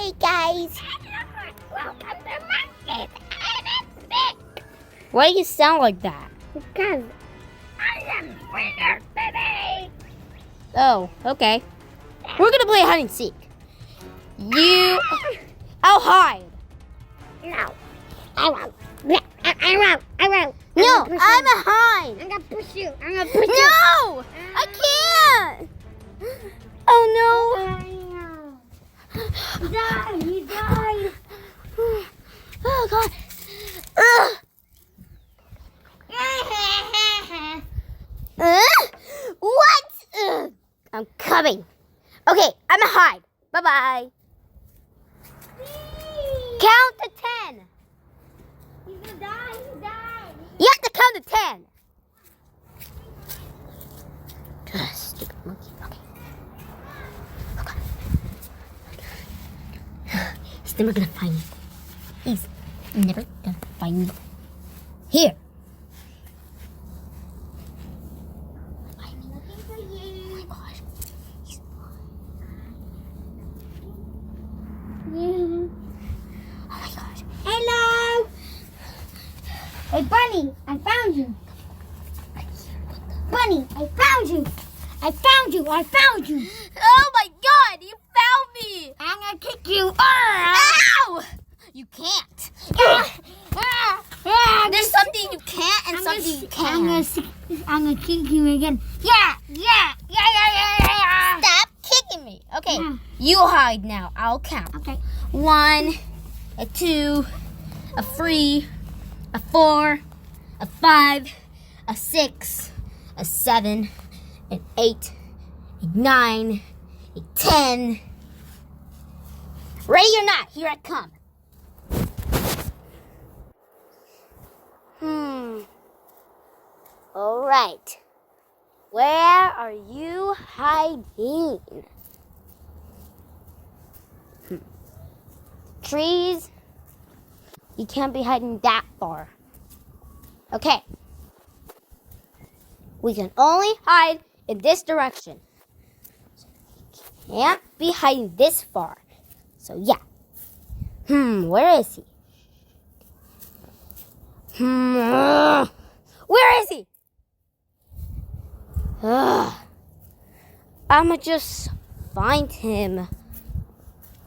Hey guys. Why do you sound like that? Because I am winner today. Oh, okay. We're gonna play hide and seek. I'll hide. No. I won't. I won't. No, I'm a hide. I'm gonna push you. I'm gonna push you. No, I can't. Oh He died. He died. no. Oh God. Ugh. What? Ugh. I'm coming. Okay, I'm a hide. Bye-bye. Count to 10. He's gonna die. He died. You have to count to 10. Ugh, stupid monkey. Okay. He's never gonna find me. He's never gonna find me. Here. I'm looking for Oh you. my gosh. He's You. Oh my gosh. Hello. Hey, Bunny. I found you. Bunny, I found you. I found you. I found you. Oh my God! You found me! I'm gonna kick you. Ow! You can't. There's something you can't and something you can. I'm gonna kick you again. Yeah. Stop kicking me. Okay, Yeah. you hide now. I'll count. Okay. 1, a 2, a 3, a 4, a 5, a 6, a 7, an 8, a 9, a 10. Ready or not, here I come. All right. Where are you hiding? Trees. You can't be hiding that far. Okay. We can only hide in this direction. Can't be hiding this far. So yeah. Where is he? Where is he? I'ma just find him.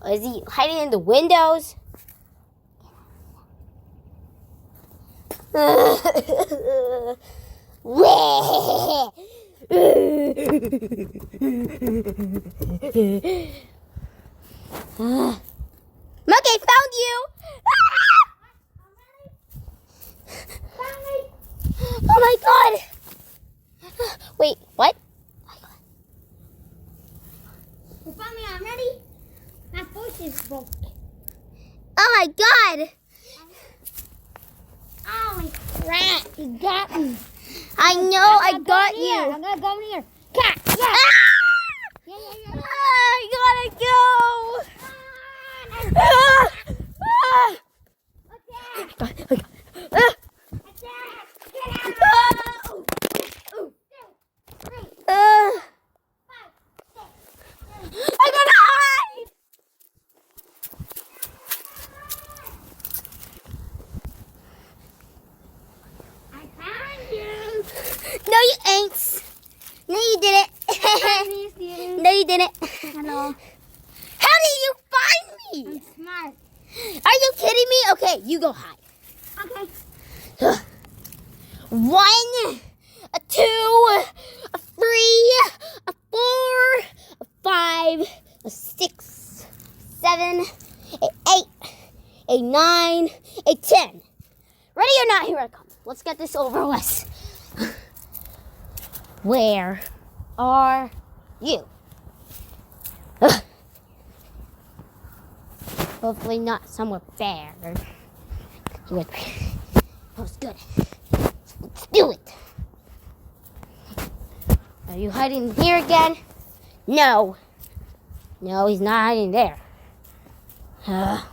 Is he hiding in the windows? Monkey, found you! Oh my God! Wait, what? You found me already? My voice is broke. Oh my God! Holy crap, you got me. I know I got Here. you. I'm gonna go in here. Cat, yeah. Ah! Yeah. I gotta go! Ah! Ah! Attack. Ah! Attack. Get out. No! 2, 3, Ah! 5, 6, 7. I gotta hide! I found you. No, you ain't. No, you didn't. No, you didn't. Hello. How did you find me? I'm smart. Are you kidding me? Okay, you go hide. Okay. 1, a 2, a 3, a 4, a 5, a 6, 7, a 8, a 9, a 10. Ready or not, here I come. Let's get this over with. Where are you? Hopefully not somewhere fair. That was good. Let's do it. Are you hiding here again? No. No, he's not hiding there.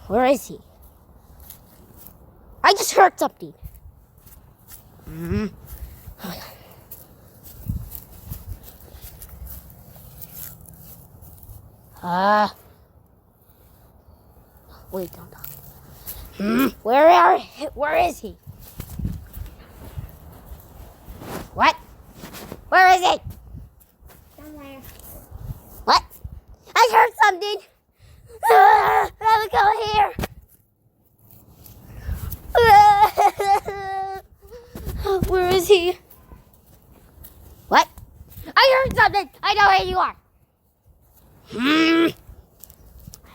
Where is he? I just heard something. Oh my God. Wait, don't talk. Where is he? What? Where is he? Somewhere. What? I heard something. Let me go here. Where is he? What? I heard something. I know where you are.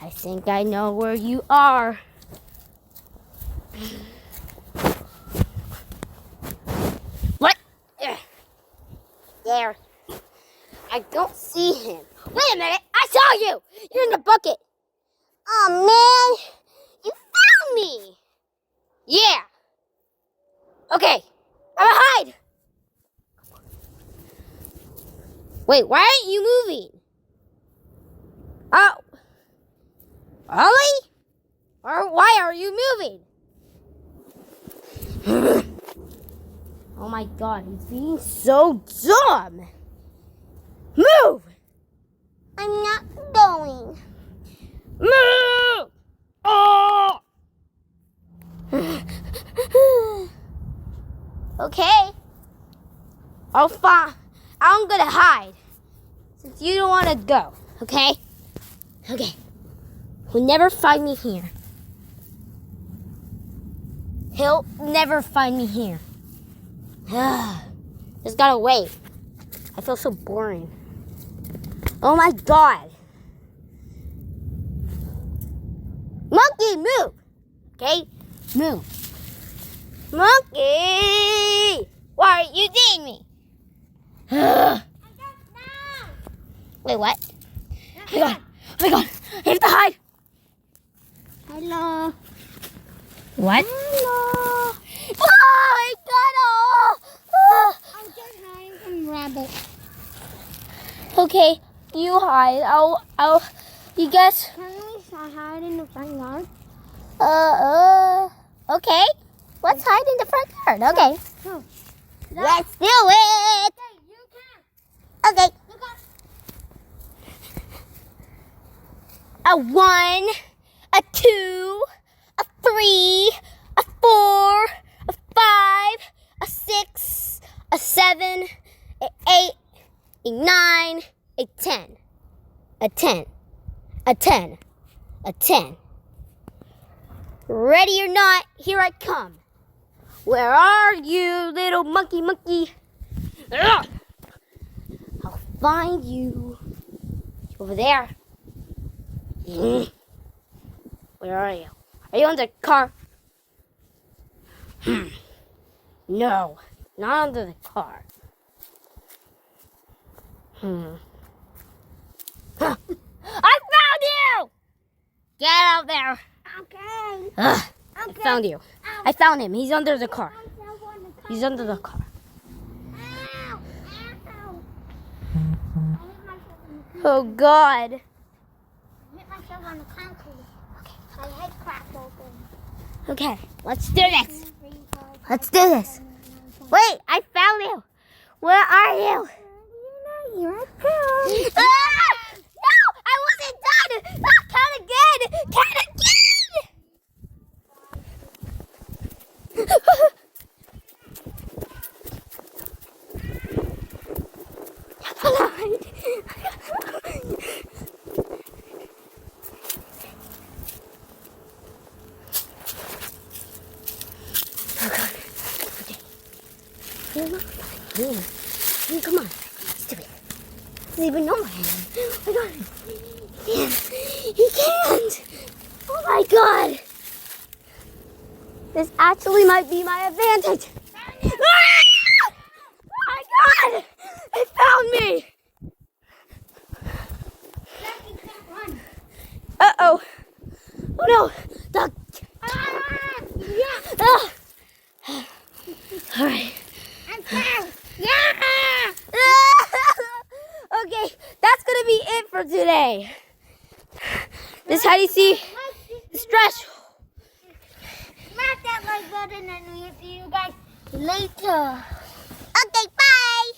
I think I know where you are. What? There. I don't see him. Wait a minute. I saw you. You're in the bucket. Oh, man. You found me. Yeah. Okay. I'm gonna hide. Wait, why aren't you moving? Oh. Ollie? Or why are you moving? Oh my God, he's being so dumb. Move! I'm not going. Move! Oh! Okay. I'm gonna hide. Since you don't want to go, okay? Okay. He'll never find me here. He'll never find me here. Just gotta wait. I feel so boring. Oh my God. Monkey, move. Okay? Move. Monkey! Why are you seeing me? Wait, what? Oh my God. Oh my God. I have to hide. Hello. What? Hello. Oh my God. Oh. I'm just hiding from rabbits. Okay, you hide. You guess. Can we hide in the front yard? Okay. Let's hide in the front yard. Okay. No. Let's do it. Hey, you can. Okay. Look up. A 1, a 2, a 3, a 4, a 5, a 6, a 7, a 8, a 9, a 10. A 10. A 10. A 10. Ready or not, here I come. Where are you, little monkey? Ugh. I'll find you. Over there. Where are you? Are you under the car? No, not under the car. Huh. I found you! Get out there. Okay. Ugh, I found you. I found him. He's under the car. He's under the car. Ow. Ow. Oh, God. I hit myself on the concrete. Okay. My head cracked open. Okay, let's do this. Let's do this. Wait, I found you. Where are you? Here I come. Ah! No, I wasn't done. Ah, count again. Count Come on. Let's do it. Doesn't even know my hand. Oh my God. He can't. Oh my God. This actually might be my advantage. Ah! Oh my God. It found me. Uh-oh. Oh no. Duck. All right. Okay, that's gonna be it for today. This is how you see the stretch. Smash that like button and we'll see you guys later.